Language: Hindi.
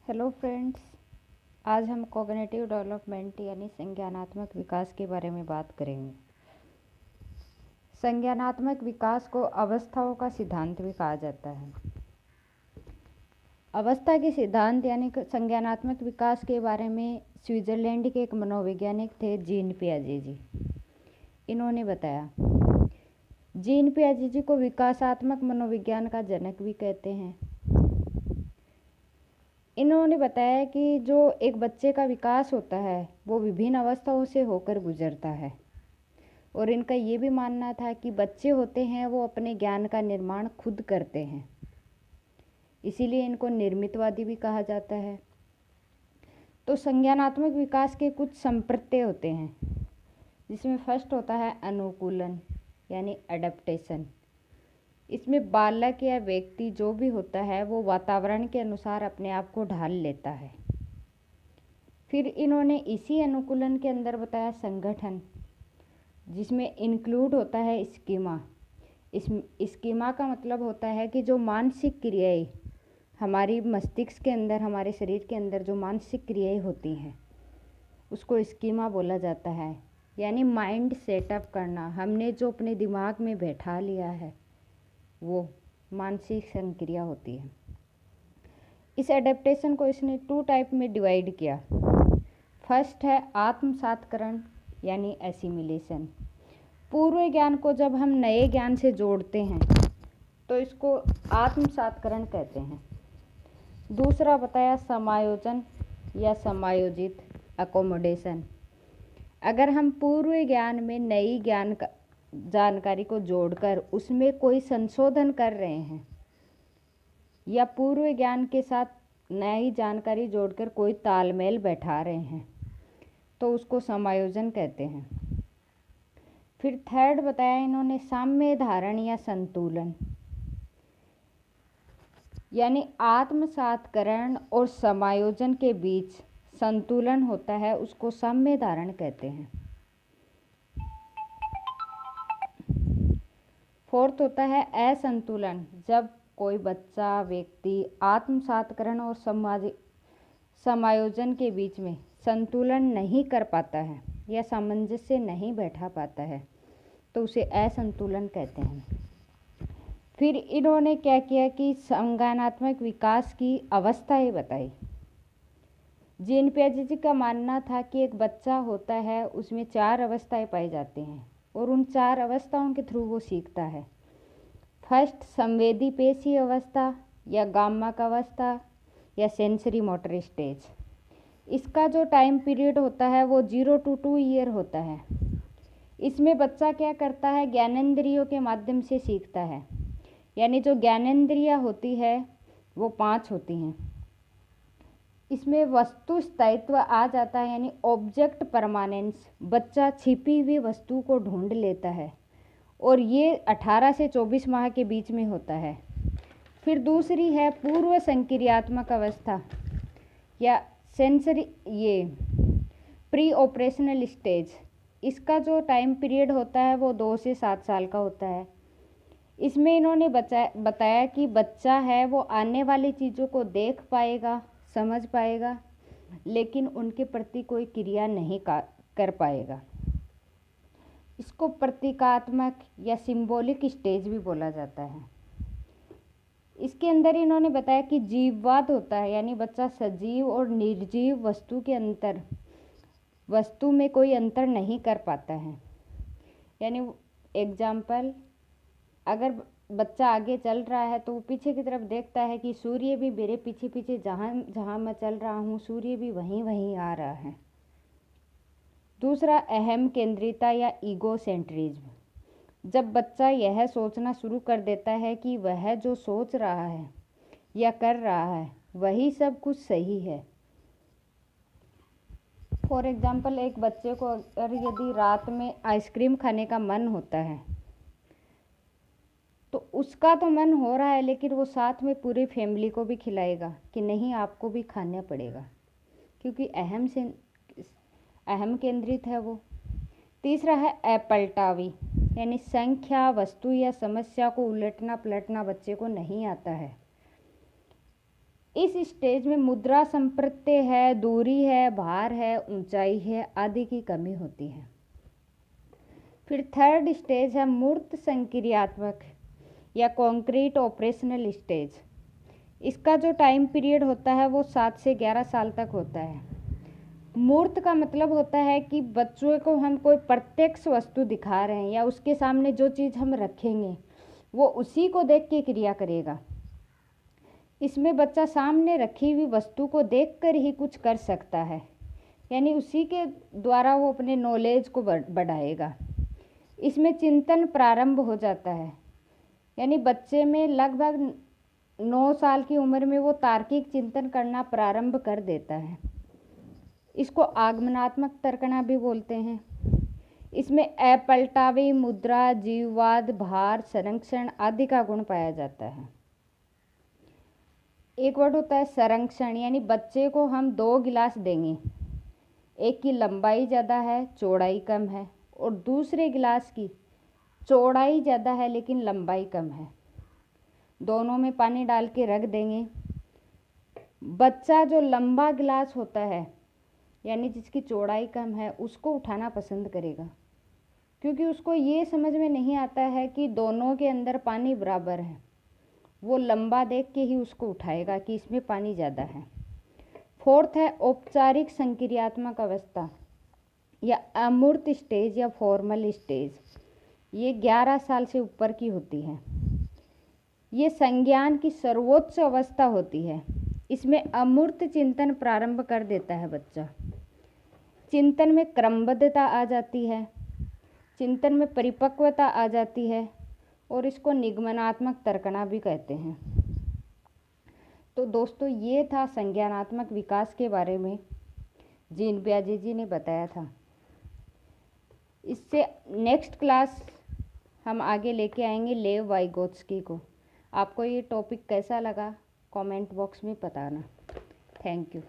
Hello friends. आज हम कॉग्निटिव डेवलपमेंट यानी संज्ञानात्मक विकास के बारे में बात करेंगे। संज्ञानात्मक विकास को अवस्थाओं का सिद्धांत भी कहा जाता है। अवस्था के सिद्धांत यानी संज्ञानात्मक विकास के बारे में स्विट्जरलैंड के एक मनोवैज्ञानिक थे जीन पियाजे जी। इन्होंने बताया। जीन पियाजे जी को विकासात्मक मनोविज्ञान का जनक भी कहते हैं। इन्होंने बताया कि जो एक बच्चे का विकास होता है वो विभिन्न अवस्थाओं से होकर गुजरता है और इनका ये भी मानना था कि बच्चे होते हैं वो अपने ज्ञान का निर्माण खुद करते हैं, इसीलिए इनको निर्मितवादी भी कहा जाता है। तो संज्ञानात्मक विकास के कुछ संप्रत्यय होते हैं, जिसमें फर्स्ट होता है अनुकूलन यानी एडेप्टेशन। इसमें बालक या व्यक्ति जो भी होता है वो वातावरण के अनुसार अपने आप को ढाल लेता है। फिर इन्होंने इसी अनुकूलन के अंदर बताया संगठन, जिसमें इंक्लूड होता है स्कीमा। इस स्कीमा का मतलब होता है कि जो मानसिक क्रियाएं हमारी मस्तिष्क के अंदर, हमारे शरीर के अंदर जो मानसिक क्रियाएं होती हैं उसको स्कीमा बोला जाता है। यानी माइंड सेटअप करना, हमने जो अपने दिमाग में बैठा लिया है वो मानसिक संक्रिया होती है। इस एडेप्टेशन को इसने 2 टाइप में डिवाइड किया। फर्स्ट है आत्मसातकरण यानी एसिमिलेशन। पूर्व ज्ञान को जब हम नए ज्ञान से जोड़ते हैं तो इसको आत्मसातकरण कहते हैं। दूसरा बताया समायोजन या समायोजित अकोमोडेशन। अगर हम पूर्व ज्ञान में नई जानकारी को जोड़कर उसमें कोई संशोधन कर रहे हैं या पूर्व ज्ञान के साथ नई जानकारी जोड़कर कोई तालमेल बैठा रहे हैं तो उसको समायोजन कहते हैं। फिर थर्ड बताया इन्होंने साम्य धारण या संतुलन। यानी आत्मसातकरण और समायोजन के बीच संतुलन होता है, उसको साम्य धारण कहते हैं। फोर्थ होता है असंतुलन। जब कोई बच्चा व्यक्ति आत्मसातकरण और समायोजन के बीच में संतुलन नहीं कर पाता है या सामंजस्य नहीं बैठा पाता है तो उसे असंतुलन कहते हैं। फिर इन्होंने क्या किया कि संज्ञानात्मक विकास की अवस्थाएं बताई। जीन पियाजे जी का मानना था कि एक बच्चा होता है उसमें 4 अवस्थाएं पाई जाती हैं और उन 4 अवस्थाओं के थ्रू वो सीखता है। फर्स्ट संवेदी पेशी अवस्था या गामक अवस्था या सेंसरी मोटर स्टेज। इसका जो टाइम पीरियड होता है वो 0 to 2 ईयर होता है। इसमें बच्चा क्या करता है, ज्ञानेंद्रियों के माध्यम से सीखता है। यानी जो ज्ञानेंद्रियां होती है वो 5 होती हैं। इसमें वस्तु स्थायित्व आ जाता है, यानी ऑब्जेक्ट परमानेंस। बच्चा छिपी हुई वस्तु को ढूंढ लेता है और ये 18 से 24 माह के बीच में होता है। फिर दूसरी है पूर्व संक्रियात्मक अवस्था या सेंसरी, ये प्री ऑपरेशनल स्टेज। इसका जो टाइम पीरियड होता है वो 2 से 7 साल का होता है। इसमें इन्होंने बताया कि बच्चा है वो आने वाली चीज़ों को देख पाएगा, समझ पाएगा, लेकिन उनके प्रति कोई क्रिया नहीं कर पाएगा। इसको प्रतीकात्मक या सिंबॉलिक स्टेज भी बोला जाता है। इसके अंदर इन्होंने बताया कि जीववाद होता है, यानी बच्चा सजीव और निर्जीव वस्तु में कोई अंतर नहीं कर पाता है। यानी एग्जाम्पल, अगर बच्चा आगे चल रहा है तो वो पीछे की तरफ देखता है कि सूर्य भी मेरे पीछे पीछे जहाँ मैं चल रहा हूँ सूर्य भी वहीं आ रहा है। दूसरा अहम केंद्रिता या ईगोसेंट्रिज्म। जब बच्चा यह सोचना शुरू कर देता है कि वह जो सोच रहा है या कर रहा है वही सब कुछ सही है। फॉर एग्जाम्पल, एक बच्चे को अगर यदि रात में आइसक्रीम खाने का मन होता है तो उसका तो मन हो रहा है, लेकिन वो साथ में पूरी फैमिली को भी खिलाएगा कि नहीं आपको भी खाना पड़ेगा, क्योंकि अहम केंद्रित है वो। तीसरा है अपलटावी, यानी संख्या, वस्तु या समस्या को उलटना पलटना बच्चे को नहीं आता है। इस स्टेज में मुद्रा संप्रत्य है, दूरी है, भार है, ऊंचाई है आदि की कमी होती है। फिर थर्ड स्टेज है मूर्त संक्रियात्मक या कॉन्क्रीट ऑपरेशनल स्टेज। इसका जो टाइम पीरियड होता है वो 7 से 11 साल तक होता है। मूर्त का मतलब होता है कि बच्चों को हम कोई प्रत्यक्ष वस्तु दिखा रहे हैं या उसके सामने जो चीज़ हम रखेंगे वो उसी को देख के क्रिया करेगा। इसमें बच्चा सामने रखी हुई वस्तु को देखकर ही कुछ कर सकता है, यानी उसी के द्वारा वो अपने नॉलेज को बढ़ाएगा। इसमें चिंतन प्रारंभ हो जाता है, यानी बच्चे में लगभग 9 साल की उम्र में वो तार्किक चिंतन करना प्रारंभ कर देता है। इसको आगमनात्मक तर्कना भी बोलते हैं। इसमें अपलटावी, मुद्रा, जीववाद, भार, संरक्षण आदि का गुण पाया जाता है। एक वर्ड होता है संरक्षण, यानी बच्चे को हम 2 गिलास देंगे, एक की लंबाई ज़्यादा है चौड़ाई कम है और दूसरे गिलास की चौड़ाई ज़्यादा है लेकिन लंबाई कम है। दोनों में पानी डाल के रख देंगे। बच्चा जो लंबा गिलास होता है यानी जिसकी चौड़ाई कम है उसको उठाना पसंद करेगा, क्योंकि उसको ये समझ में नहीं आता है कि दोनों के अंदर पानी बराबर है। वो लंबा देख के ही उसको उठाएगा कि इसमें पानी ज़्यादा है। फोर्थ है औपचारिक संक्रियात्मक अवस्था या अमूर्त स्टेज या फॉर्मल स्टेज। ये 11 साल से ऊपर की होती है। ये संज्ञान की सर्वोच्च अवस्था होती है। इसमें अमूर्त चिंतन प्रारंभ कर देता है बच्चा। चिंतन में क्रमबद्धता आ जाती है, चिंतन में परिपक्वता आ जाती है और इसको निगमनात्मक तर्कना भी कहते हैं। तो दोस्तों ये था संज्ञानात्मक विकास के बारे में जीन पियाजे जी ने बताया था। इससे नेक्स्ट क्लास हम आगे लेके आएंगे लेव वाइगोत्स्की को। आपको ये टॉपिक कैसा लगा कमेंट बॉक्स में बताना। Thank you.